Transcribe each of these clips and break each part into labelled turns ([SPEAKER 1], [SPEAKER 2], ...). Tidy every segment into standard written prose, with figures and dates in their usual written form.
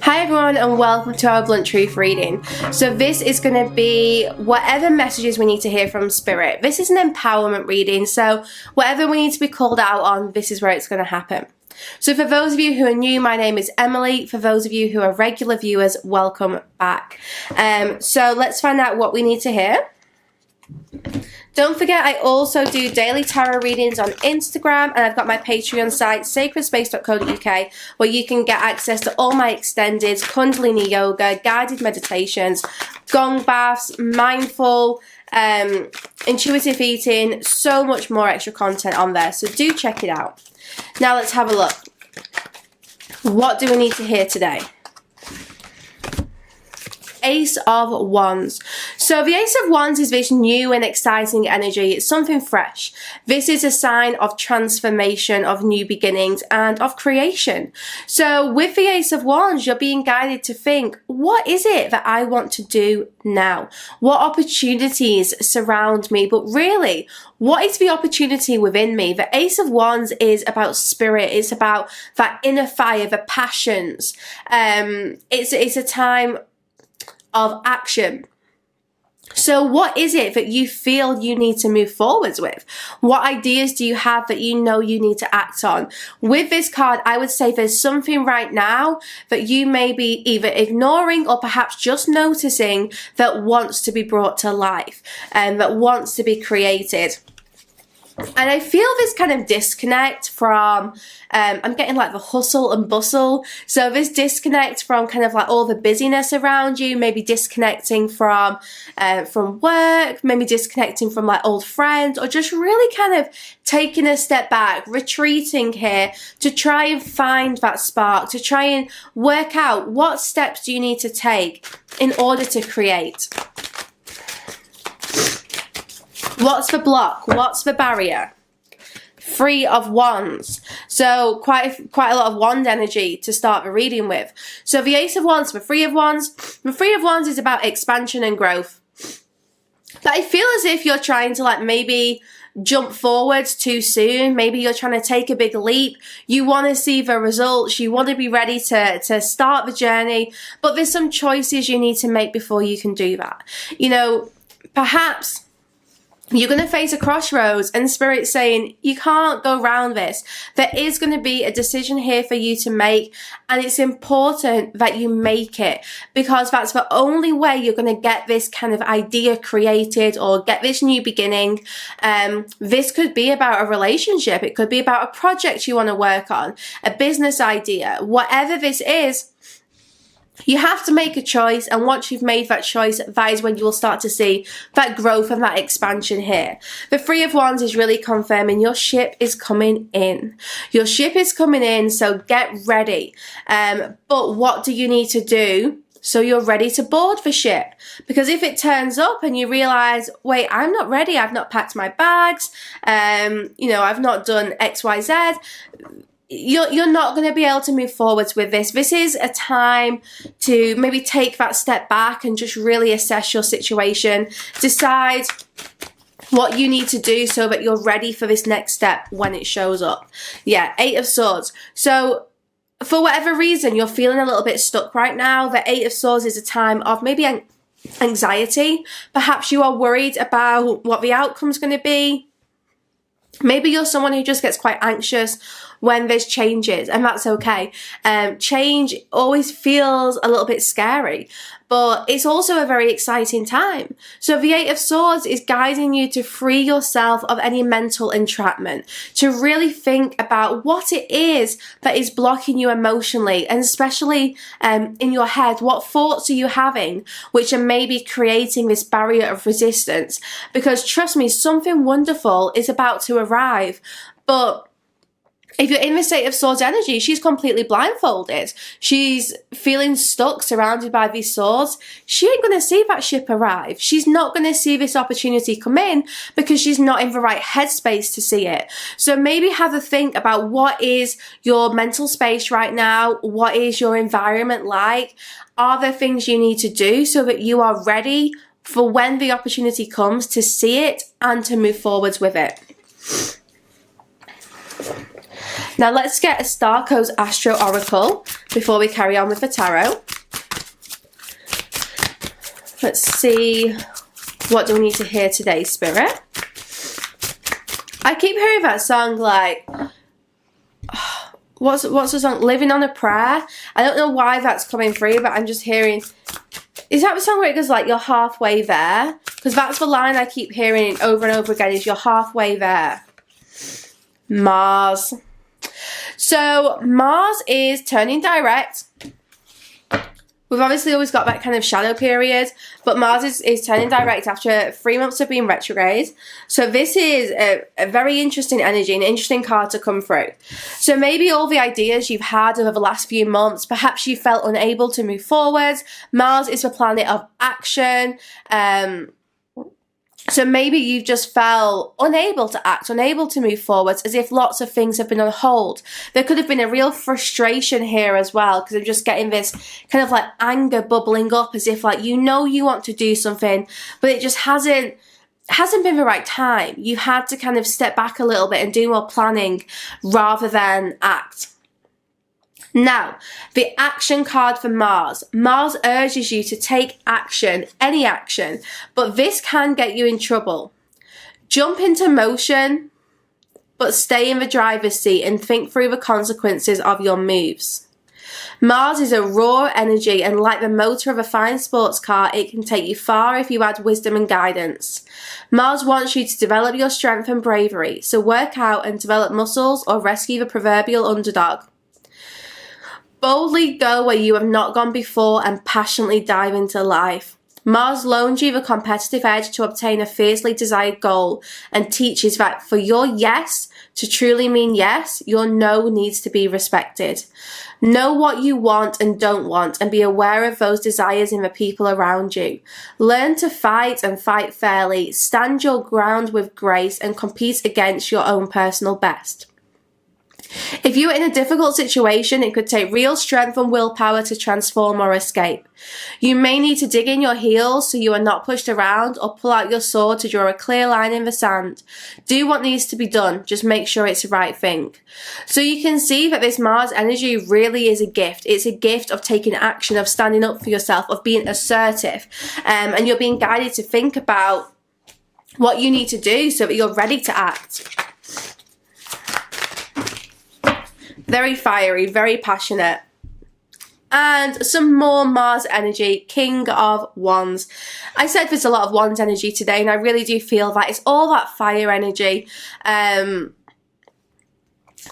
[SPEAKER 1] Hi everyone and welcome to our Blunt Truth reading. So this is going to be whatever messages we need to hear from Spirit. This is an empowerment reading, so whatever we need to be called out on, this is where it's going to happen. So for those of you who are new, my name is Emily. For those of you who are regular viewers, welcome back. So let's find out what we need to hear. Don't forget, I also do daily tarot readings on Instagram, and I've got my Patreon site, sacredspace.co.uk, where you can get access to all my extended Kundalini yoga, guided meditations, gong baths, mindful, intuitive eating, so much more extra content on there. So do check it out. Now let's have a look. What do we need to hear today? Ace of Wands. So the Ace of Wands is this new and exciting energy. It's something fresh. This is a sign of transformation, of new beginnings, and of creation. So with the Ace of Wands, you're being guided to think, what is it that I want to do now? What opportunities surround me? But really, what is the opportunity within me? The Ace of Wands is about spirit. It's about that inner fire, the passions. It's a time of action. So what is it that you feel you need to move forwards with? What ideas do you have that you know you need to act on? With this card, I would say there's something right now that you may be either ignoring or perhaps just noticing that wants to be brought to life and that wants to be created. And I feel this kind of disconnect from, I'm getting like the hustle and bustle. So this disconnect from kind of like all the busyness around you, maybe disconnecting from work, maybe disconnecting from like old friends, or just really kind of taking a step back, retreating here to try and find that spark, to try and work out what steps do you need to take in order to create. What's the block? What's the barrier? Three of Wands. So quite a lot of wand energy to start the reading with. So the Ace of Wands, the Three of Wands. The Three of Wands is about expansion and growth. But I feel as if you're trying to like maybe jump forwards too soon. Maybe you're trying to take a big leap. You want to see the results. You want to be ready to start the journey. But there's some choices you need to make before you can do that. You know, perhaps you're going to face a crossroads and Spirit's saying, you can't go around this. There is going to be a decision here for you to make, and it's important that you make it because that's the only way you're going to get this kind of idea created or get this new beginning. This could be about a relationship. It could be about a project you want to work on, a business idea, whatever this is. You have to make a choice, and once you've made that choice, that is when you will start to see that growth and that expansion here. The Three of Wands is really confirming your ship is coming in. Your ship is coming in, so get ready. But what do you need to do so you're ready to board the ship? Because if it turns up and you realize, wait, I'm not ready, I've not packed my bags, you know, I've not done X, Y, Z, you're not going to be able to move forwards with this. This is a time to maybe take that step back and just really assess your situation. Decide what you need to do so that you're ready for this next step when it shows up. Yeah, Eight of Swords. So for whatever reason, you're feeling a little bit stuck right now. The Eight of Swords is a time of maybe anxiety. Perhaps you are worried about what the outcome's going to be. Maybe you're someone who just gets quite anxious when there's changes, and that's okay. Change always feels a little bit scary, but it's also a very exciting time. So the Eight of Swords is guiding you to free yourself of any mental entrapment, to really think about what it is that is blocking you emotionally, and especially in your head. What thoughts are you having which are maybe creating this barrier of resistance? Because trust me, something wonderful is about to arrive. But if you're in this Eight of Swords energy, she's completely blindfolded. She's feeling stuck, surrounded by these swords. She ain't going to see that ship arrive. She's not going to see this opportunity come in because she's not in the right headspace to see it. So maybe have a think about what is your mental space right now? What is your environment like? Are there things you need to do so that you are ready for when the opportunity comes to see it and to move forwards with it? Now let's get a Star Codes Astro Oracle before we carry on with the tarot. Let's see, what do we need to hear today, Spirit? I keep hearing that song like, what's the song? Living on a Prayer. I don't know why that's coming through, but I'm just hearing, is that the song where it goes like, you're halfway there? Because that's the line I keep hearing over and over again, is you're halfway there. Mars. So Mars is turning direct. We've obviously always got that kind of shadow period, but Mars is turning direct after 3 months of being retrograde. So this is a very interesting energy, an interesting card to come through. So maybe all the ideas you've had over the last few months, perhaps you felt unable to move forward. Mars is the planet of action. So maybe you've just felt unable to act, unable to move forwards, as if lots of things have been on hold. There could have been a real frustration here as well, because I'm just getting this kind of like anger bubbling up, as if like, you know, you want to do something, but it just hasn't been the right time. You've had to kind of step back a little bit and do more planning rather than act. Now, the action card for Mars. Mars urges you to take action, any action, but this can get you in trouble. Jump into motion, but stay in the driver's seat and think through the consequences of your moves. Mars is a raw energy, and like the motor of a fine sports car, it can take you far if you add wisdom and guidance. Mars wants you to develop your strength and bravery, so work out and develop muscles or rescue the proverbial underdog. Boldly go where you have not gone before and passionately dive into life. Mars loans you the competitive edge to obtain a fiercely desired goal and teaches that for your yes to truly mean yes, your no needs to be respected. Know what you want and don't want, and be aware of those desires in the people around you. Learn to fight and fight fairly. Stand your ground with grace and compete against your own personal best. If you're in a difficult situation, it could take real strength and willpower to transform or escape. You may need to dig in your heels so you are not pushed around, or pull out your sword to draw a clear line in the sand. Do what needs to be done, just make sure it's the right thing. So you can see that this Mars energy really is a gift. It's a gift of taking action, of standing up for yourself, of being assertive, and you're being guided to think about what you need to do so that you're ready to act. Very fiery, very passionate. And some more Mars energy, King of Wands. I said there's a lot of Wands energy today, and I really do feel that it's all that fire energy.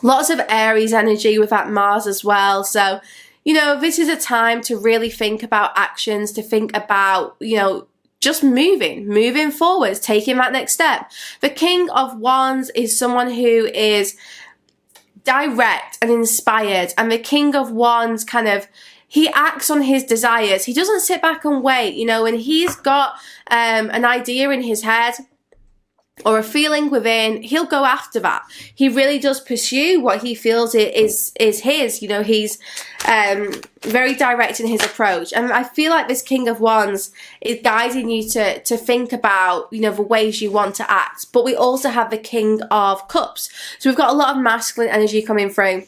[SPEAKER 1] Lots of Aries energy with that Mars as well. So, you know, this is a time to really think about actions, to think about, you know, just moving forwards, taking that next step. The King of Wands is someone who is direct and inspired, and the King of Wands he acts on his desires. He doesn't sit back and wait, you know, when he's got an idea in his head or a feeling within, he'll go after that. He really does pursue what he feels is his, you know. He's very direct in his approach, and I feel like this King of Wands is guiding you to think about, you know, the ways you want to act. But we also have the King of Cups, so we've got a lot of masculine energy coming through.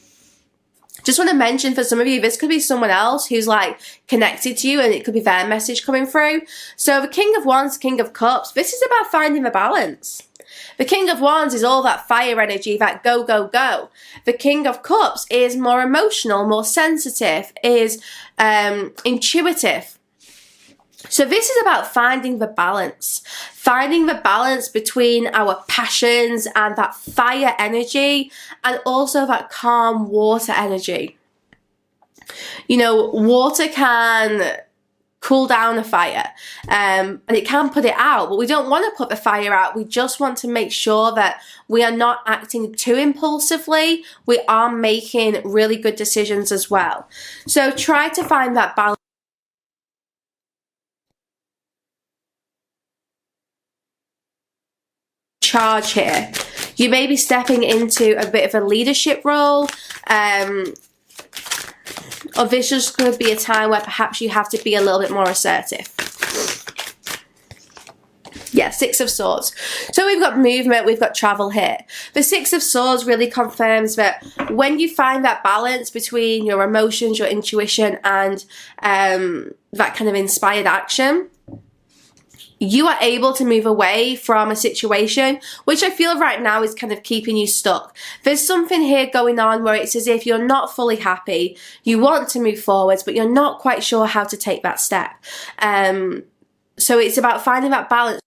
[SPEAKER 1] Just want to mention, for some of you, this could be someone else who's like connected to you, and it could be their message coming through. So the King of Wands, King of Cups, this is about finding the balance. The King of Wands is all that fire energy, that go, go, go. The King of Cups is more emotional, more sensitive, is intuitive. So this is about finding the balance between our passions and that fire energy, and also that calm water energy. You know, water can cool down a fire, and it can put it out, but we don't want to put the fire out. We just want to make sure that we are not acting too impulsively. We are making really good decisions as well. So try to find that balance. Charge here. You may be stepping into a bit of a leadership role, or this just could be a time where perhaps you have to be a little bit more assertive. Yeah, Six of Swords. So we've got movement, we've got travel here. The Six of Swords really confirms that when you find that balance between your emotions, your intuition, and that kind of inspired action, you are able to move away from a situation, which I feel right now is kind of keeping you stuck. There's something here going on where it's as if you're not fully happy, you want to move forwards, but you're not quite sure how to take that step. So it's about finding that balance.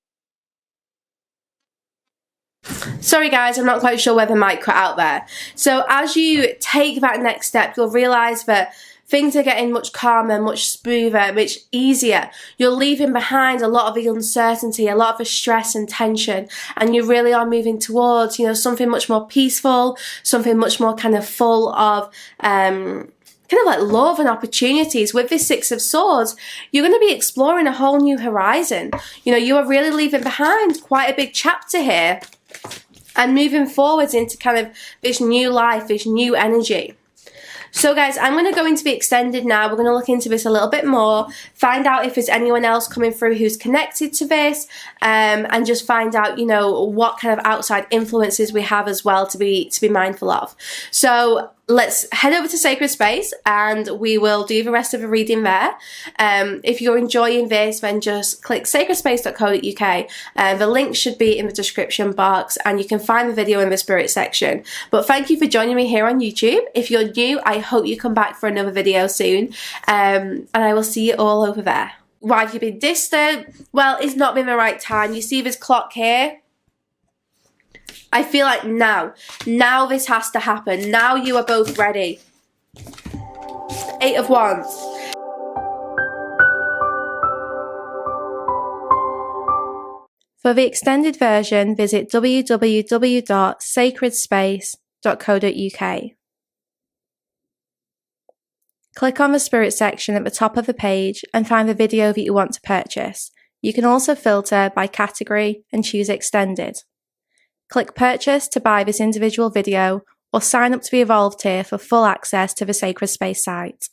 [SPEAKER 1] Sorry guys, I'm not quite sure where the mic cut out there. So as you take that next step, you'll realise that things are getting much calmer, much smoother, much easier. You're leaving behind a lot of the uncertainty, a lot of the stress and tension, and you really are moving towards, you know, something much more peaceful, something much more kind of full of kind of like love and opportunities. With this Six of Swords, you're going to be exploring a whole new horizon. You know, you are really leaving behind quite a big chapter here and moving forwards into kind of this new life, this new energy. So guys, I'm going to go into the extended now. We're going to look into this a little bit more, find out if there's anyone else coming through who's connected to this, and just find out, you know, what kind of outside influences we have as well to be mindful of. So let's head over to Sacred Space and we will do the rest of the reading there. If you're enjoying this, then just click sacredspace.co.uk. The link should be in the description box and you can find the video in the spirit section. But thank you for joining me here on YouTube. If you're new, I hope you come back for another video soon. And I will see you all over there. Why have you been distant? Well, it's not been the right time. You see this clock here? I feel like now this has to happen. Now you are both ready. Eight of Wands. For the extended version, visit www.sacredspace.co.uk. Click on the Spirit section at the top of the page and find the video that you want to purchase. You can also filter by category and choose Extended. Click Purchase to buy this individual video or sign up to the Evolved tier for full access to the Sacred Space site.